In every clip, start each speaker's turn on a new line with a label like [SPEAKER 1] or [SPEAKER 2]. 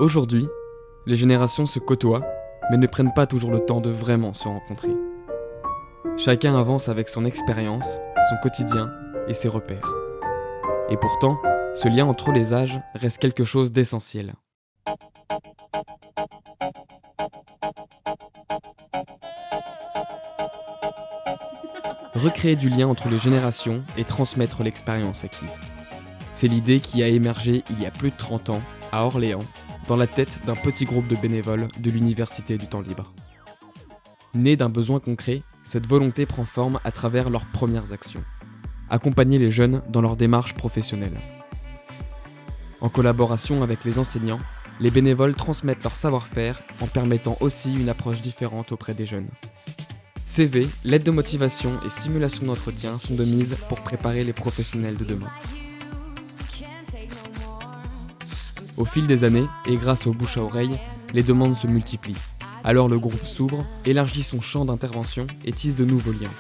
[SPEAKER 1] Aujourd'hui, les générations se côtoient, mais ne prennent pas toujours le temps de vraiment se rencontrer. Chacun avance avec son expérience, son quotidien et ses repères. Et pourtant, ce lien entre les âges reste quelque chose d'essentiel. Recréer du lien entre les générations et transmettre l'expérience acquise. C'est l'idée qui a émergé il y a plus de 30 ans, à Orléans, dans la tête d'un petit groupe de bénévoles de l'Université du Temps Libre. Née d'un besoin concret, cette volonté prend forme à travers leurs premières actions. Accompagner les jeunes dans leur démarche professionnelle. En collaboration avec les enseignants, les bénévoles transmettent leur savoir-faire en permettant aussi une approche différente auprès des jeunes. CV, lettres de motivation et simulations d'entretien sont de mise pour préparer les professionnels de demain. Au fil des années, et grâce au bouche à oreille, les demandes se multiplient. Alors le groupe s'ouvre, élargit son champ d'intervention et tisse de nouveaux liens.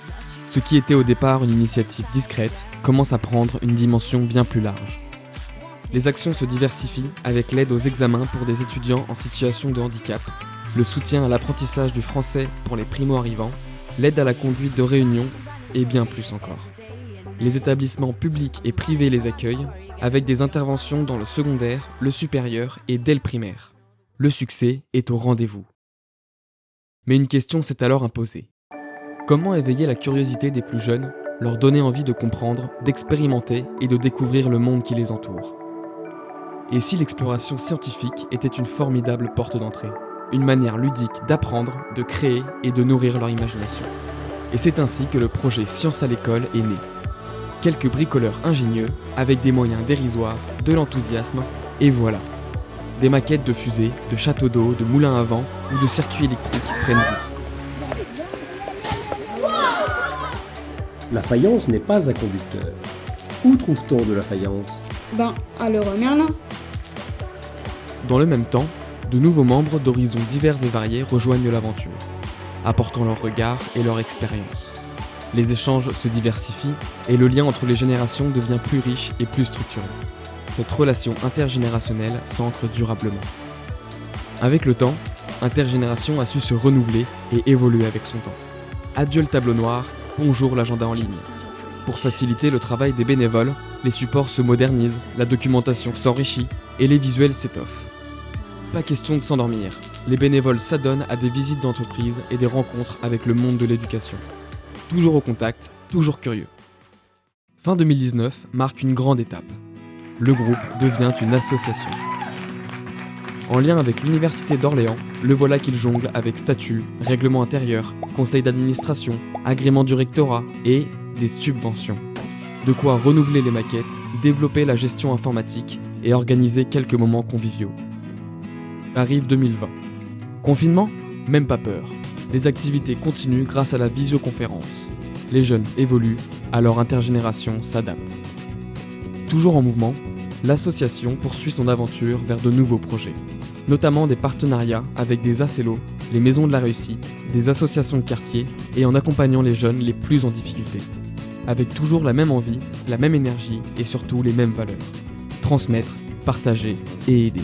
[SPEAKER 1] Ce qui était au départ une initiative discrète commence à prendre une dimension bien plus large. Les actions se diversifient avec l'aide aux examens pour des étudiants en situation de handicap, le soutien à l'apprentissage du français pour les primo-arrivants, l'aide à la conduite de réunions et bien plus encore. Les établissements publics et privés les accueillent avec des interventions dans le secondaire, le supérieur et dès le primaire. Le succès est au rendez-vous. Mais une question s'est alors imposée. Comment éveiller la curiosité des plus jeunes, leur donner envie de comprendre, d'expérimenter et de découvrir le monde qui les entoure ? Et si l'exploration scientifique était une formidable porte d'entrée, une manière ludique d'apprendre, de créer et de nourrir leur imagination. Et c'est ainsi que le projet Science à l'école est né. Quelques bricoleurs ingénieux, avec des moyens dérisoires, de l'enthousiasme, et voilà. Des maquettes de fusées, de châteaux d'eau, de moulins à vent ou de circuits électriques prennent vie.
[SPEAKER 2] La faïence n'est pas un conducteur. Où trouve-t-on de la faïence ?
[SPEAKER 3] À Leroy Merlin.
[SPEAKER 1] Dans le même temps, de nouveaux membres d'horizons divers et variés rejoignent l'aventure, apportant leur regard et leur expérience. Les échanges se diversifient et le lien entre les générations devient plus riche et plus structuré. Cette relation intergénérationnelle s'ancre durablement. Avec le temps, Intergénération a su se renouveler et évoluer avec son temps. Adieu le tableau noir, bonjour l'agenda en ligne. Pour faciliter le travail des bénévoles, les supports se modernisent, la documentation s'enrichit et les visuels s'étoffent. Pas question de s'endormir, les bénévoles s'adonnent à des visites d'entreprise et des rencontres avec le monde de l'éducation. Toujours au contact, toujours curieux. Fin 2019 marque une grande étape. Le groupe devient une association. En lien avec l'Université d'Orléans, le voilà qu'il jongle avec statut, règlement intérieur, conseil d'administration, agrément du rectorat et des subventions. De quoi renouveler les maquettes, développer la gestion informatique et organiser quelques moments conviviaux. Arrive 2020. Confinement ? Même pas peur. Les activités continuent grâce à la visioconférence. Les jeunes évoluent, alors Intergénération s'adapte. Toujours en mouvement, l'association poursuit son aventure vers de nouveaux projets, notamment des partenariats avec des ACELO, les maisons de la réussite, des associations de quartier et en accompagnant les jeunes les plus en difficulté. Avec toujours la même envie, la même énergie et surtout les mêmes valeurs. Transmettre, partager et aider.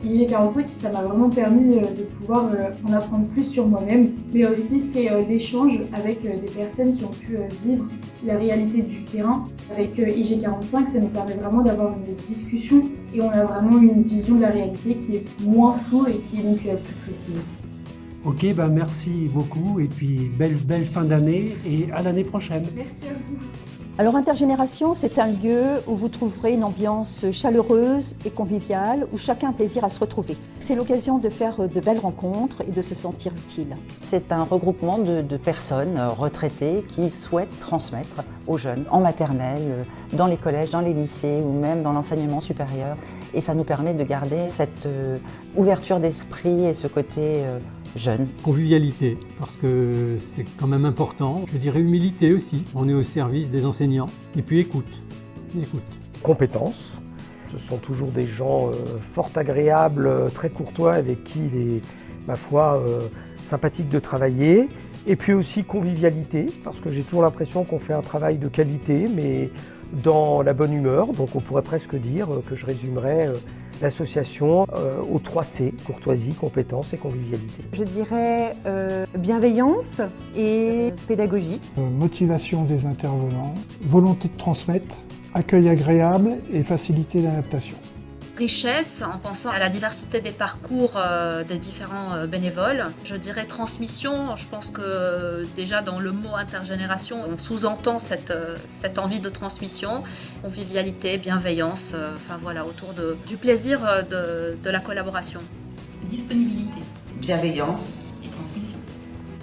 [SPEAKER 4] IG45, ça m'a vraiment permis de pouvoir en apprendre plus sur moi-même, mais aussi c'est l'échange avec des personnes qui ont pu vivre la réalité du terrain. Avec IG45, ça nous permet vraiment d'avoir une discussion et on a vraiment une vision de la réalité qui est moins floue et qui est donc plus précise.
[SPEAKER 5] Ok, merci beaucoup et puis belle fin d'année et à l'année prochaine.
[SPEAKER 4] Merci à vous.
[SPEAKER 6] Alors Intergénération, c'est un lieu où vous trouverez une ambiance chaleureuse et conviviale, où chacun a plaisir à se retrouver. C'est l'occasion de faire de belles rencontres et de se sentir utile.
[SPEAKER 7] C'est un regroupement de personnes retraitées qui souhaitent transmettre aux jeunes, en maternelle, dans les collèges, dans les lycées ou même dans l'enseignement supérieur. Et ça nous permet de garder cette ouverture d'esprit et ce côté jeune.
[SPEAKER 8] Convivialité, parce que c'est quand même important. Je dirais humilité aussi. On est au service des enseignants. Et puis écoute.
[SPEAKER 9] Compétences. Ce sont toujours des gens fort agréables, très courtois, avec qui il est, ma foi, sympathique de travailler. Et puis aussi convivialité, parce que j'ai toujours l'impression qu'on fait un travail de qualité, mais dans la bonne humeur. Donc on pourrait presque dire que je résumerais l'association aux 3 C, courtoisie, compétence et convivialité.
[SPEAKER 10] Je dirais bienveillance et pédagogie.
[SPEAKER 11] Motivation des intervenants, volonté de transmettre, accueil agréable et facilité d'adaptation.
[SPEAKER 12] Richesse, en pensant à la diversité des parcours des différents bénévoles. Je dirais transmission, je pense que déjà dans le mot intergénération, on sous-entend cette envie de transmission, convivialité, bienveillance, enfin voilà, autour du plaisir de la collaboration.
[SPEAKER 13] Disponibilité, bienveillance et transmission.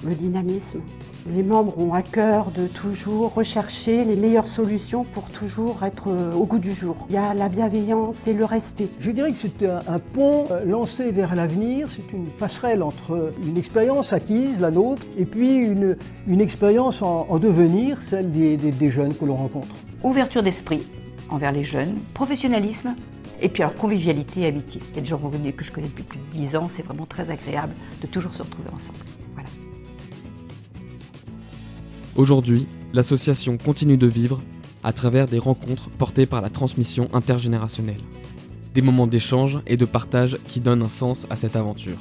[SPEAKER 14] Le dynamisme. Les membres ont à cœur de toujours rechercher les meilleures solutions pour toujours être au goût du jour. Il y a la bienveillance et le respect.
[SPEAKER 15] Je dirais que c'est un pont lancé vers l'avenir, c'est une passerelle entre une expérience acquise, la nôtre, et puis une expérience en devenir, celle des jeunes que l'on rencontre.
[SPEAKER 16] Ouverture d'esprit envers les jeunes, professionnalisme, et puis alors convivialité et amitié. Il y a des gens que je connais depuis plus de 10 ans, c'est vraiment très agréable de toujours se retrouver ensemble. Voilà.
[SPEAKER 1] Aujourd'hui, l'association continue de vivre à travers des rencontres portées par la transmission intergénérationnelle. Des moments d'échange et de partage qui donnent un sens à cette aventure.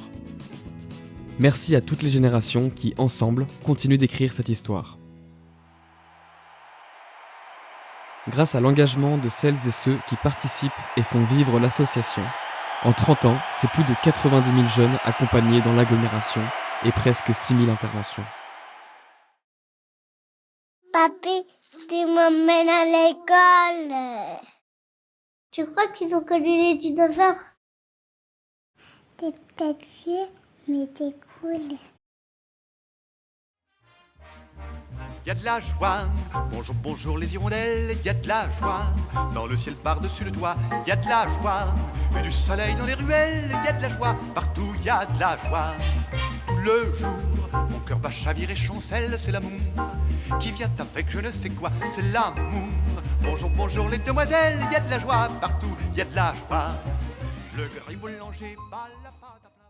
[SPEAKER 1] Merci à toutes les générations qui, ensemble, continuent d'écrire cette histoire. Grâce à l'engagement de celles et ceux qui participent et font vivre l'association, en 30 ans, c'est plus de 90 000 jeunes accompagnés dans l'agglomération et presque 6 000 interventions.
[SPEAKER 17] Papy, tu m'emmènes à l'école. Tu crois qu'ils ont connu les dinosaures? T'es peut-être vieux, mais t'es cool.
[SPEAKER 18] Y a de la joie, bonjour, bonjour les hirondelles, y a de la joie, dans le ciel par-dessus le toit, y a de la joie, et du soleil dans les ruelles, y a de la joie, partout y a de la joie. Tout le jour, mon cœur bat chavire et chancelle, c'est l'amour qui vient avec je ne sais quoi, c'est l'amour. Bonjour, bonjour les demoiselles, y a de la joie, partout y a de la joie. Le grimoulanger bat la pâte à